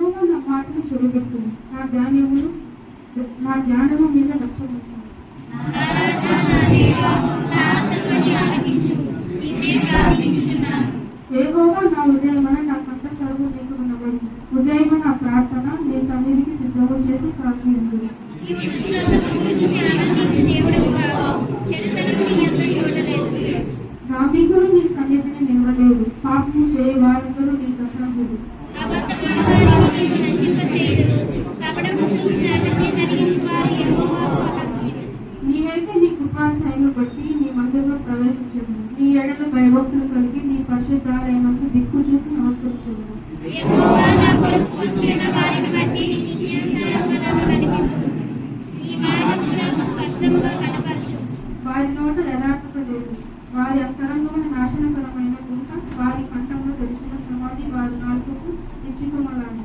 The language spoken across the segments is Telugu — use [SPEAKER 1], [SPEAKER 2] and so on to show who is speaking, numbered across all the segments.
[SPEAKER 1] యెహోవా నా మాటను చెవిపెట్టును, నా జ్ఞానము మీద లక్ష్యం ఉంచును. యెహోవా నా ఉదయమన నా కంఠ స్వరము నీకు వినబడును. ఉదయమ నా ప్రార్థన నీ సన్నిధికి సిద్ధము చేసి కాచుండు. నామీకులు నీ సన్నిధిని నిలవలేరు, పాపము చేయ వారందరూ నీకు అసహ్యులు. నీవైతే నీ కృపాశైను బట్టి నీ మందిరంలో ప్రవేశించదు. నీ ఎడల భయభక్తులు కలిగి నీ పరిశుద్ధాలయమందు దిక్కు చూసి నమస్కరించదు. వారి నోట యథార్థత లేదు, వారి అంతరంగమున నాశనకరమైన గుంట, వారి కంఠంలో తెలిసిన సమాధి వారి నాలుకకు నిశ్చితమలాను.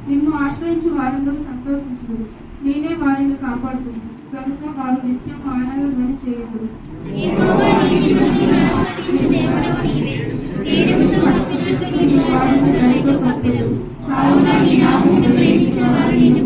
[SPEAKER 1] నిన్ను ఆశ్రయించు వారందరూ సంతోషించుదురు, నేనే వారిని కాపాడుతుంది కనుక వారు నిత్యం ఆనందమని చేయదురు. వారిని దయతో కప్పెదవు, కావున నీ నామమును ప్రేమించే వారు నిన్ను